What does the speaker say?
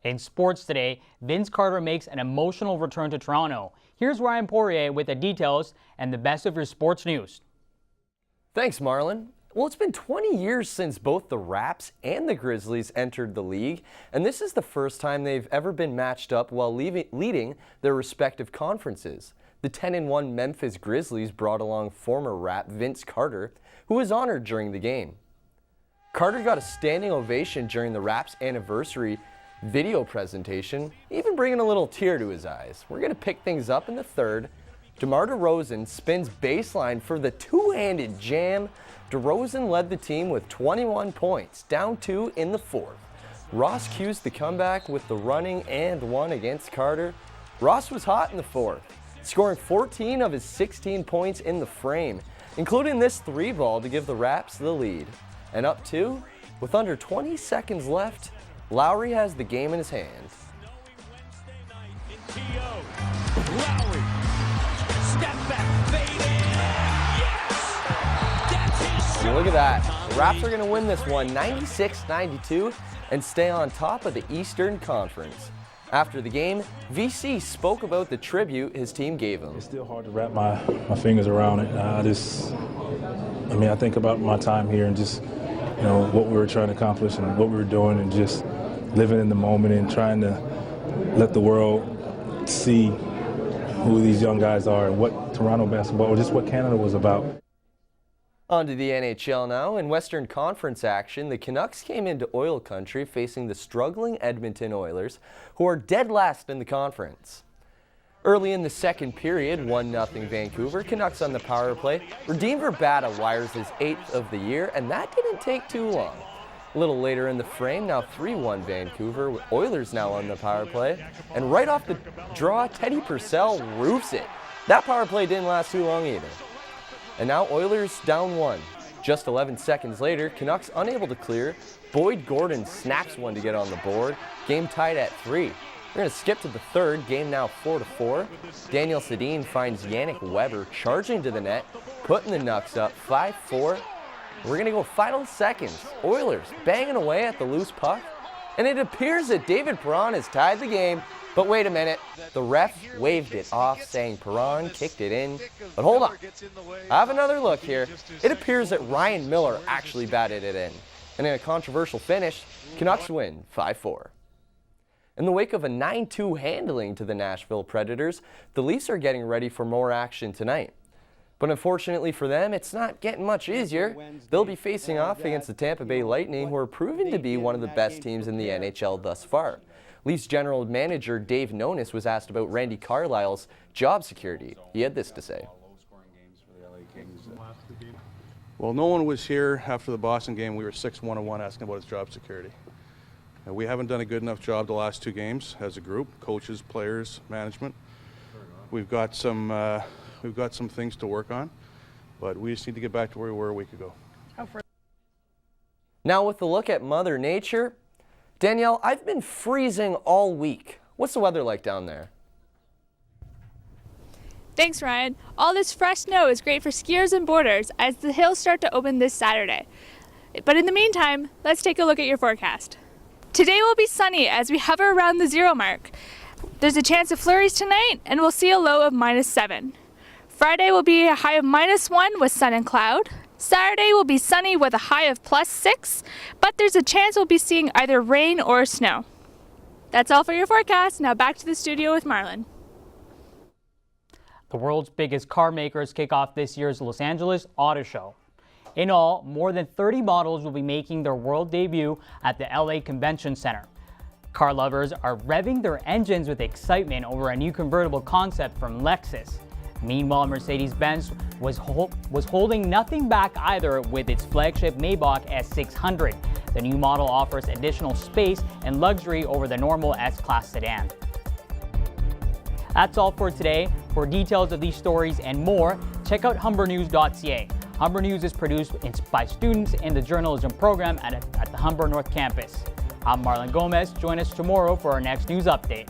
In sports today, Vince Carter makes an emotional return to Toronto. Here's Ryan Poirier with the details and the best of your sports news. Thanks, Marlon. Well, it's been 20 years since both the Raps and the Grizzlies entered the league, and this is the first time they've ever been matched up while leading their respective conferences. The 10-1 Memphis Grizzlies brought along former Rap Vince Carter, who was honored during the game. Carter got a standing ovation during the Raps' anniversary video presentation, even bringing a little tear to his eyes. We're going to pick things up in the third. DeMar DeRozan spins baseline for the two-handed jam. DeRozan led the team with 21 points, down 2 in the fourth. Ross cues the comeback with the running and one against Carter. Ross was hot in the fourth, scoring 14 of his 16 points in the frame, including this 3-ball to give the Raps the lead. And up 2, with under 20 seconds left, Lowry has the game in his hand. Lowry, step back, fade in. Yes! That's his shot. Look at that. The Raps are going to win this one 96-92 and stay on top of the Eastern Conference. After the game, VC spoke about the tribute his team gave him. It's still hard to wrap my fingers around it. I think about my time here and just, what we were trying to accomplish and what we were doing and just living in the moment and trying to let the world see who these young guys are and what Toronto basketball, or just what Canada was about. On to the NHL now. In Western Conference action, the Canucks came into oil country facing the struggling Edmonton Oilers, who are dead last in the conference. Early in the second period, 1-0 Vancouver, Canucks on the power play. Radim Verbata wires his 8th of the year, and that didn't take too long. A little later in the frame, now 3-1 Vancouver, with Oilers now on the power play. And right off the draw, Teddy Purcell roofs it. That power play didn't last too long either. And now Oilers down 1. Just 11 seconds later, Canucks unable to clear. Boyd Gordon snaps one to get on the board. Game tied at 3. We're going to skip to the third, game now 4-4. Daniel Sedin finds Yannick Weber charging to the net, putting the Nucks up 5-4. We're going to go final seconds. Oilers banging away at the loose puck, and it appears that David Perron has tied the game. But wait a minute, the ref waved it off, saying Perron kicked it in. But hold on, have another look here. It appears that Ryan Miller actually batted it in. And in a controversial finish, Canucks win 5-4. In the wake of a 9-2 handling to the Nashville Predators, the Leafs are getting ready for more action tonight. But unfortunately for them, it's not getting much easier. They'll be facing off against the Tampa Bay Lightning, who are proven to be one of the best teams in the NHL thus far. Leafs general manager Dave Nonis was asked about Randy Carlyle's job security. He had this to say. Well, no one was here after the Boston game. We were 6-1-1 asking about his job security. We haven't done a good enough job the last 2 games as a group, coaches, players, management. We've got some things to work on, but we just need to get back to where we were a week ago. Now with a look at Mother Nature, Danielle, I've been freezing all week. What's the weather like down there? Thanks, Ryan. All this fresh snow is great for skiers and boarders as the hills start to open this Saturday. But in the meantime, let's take a look at your forecast. Today will be sunny as we hover around the 0 mark. There's a chance of flurries tonight, and we'll see a low of -7. Friday will be a high of -1 with sun and cloud. Saturday will be sunny with a high of +6, but there's a chance we'll be seeing either rain or snow. That's all for your forecast. Now back to the studio with Marlon. The world's biggest car makers kick off this year's Los Angeles Auto Show. In all, more than 30 models will be making their world debut at the LA Convention Center. Car lovers are revving their engines with excitement over a new convertible concept from Lexus. Meanwhile, Mercedes-Benz was holding nothing back either with its flagship Maybach S600. The new model offers additional space and luxury over the normal S-Class sedan. That's all for today. For details of these stories and more, check out humbernews.ca. Humber News is produced by students in the journalism program at the Humber North Campus. I'm Marlon Gomez. Join us tomorrow for our next news update.